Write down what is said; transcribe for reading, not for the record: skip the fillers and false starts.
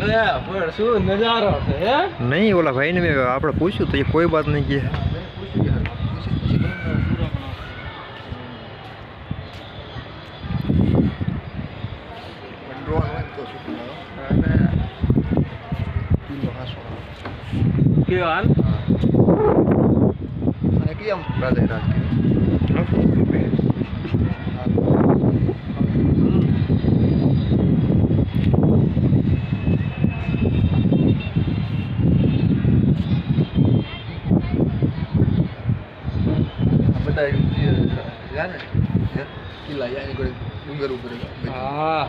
પણ શું નજારો છે હે? નહીં ઓલા ભાઈને મેં આપણે પૂછ્યું તો એ કોઈ બાત નહીં કહે. કેવો હાલ? કેમ રાજા રાજ બધા યાને કિલ્લા યાની કોઈ ડુંગર ઉપર હા.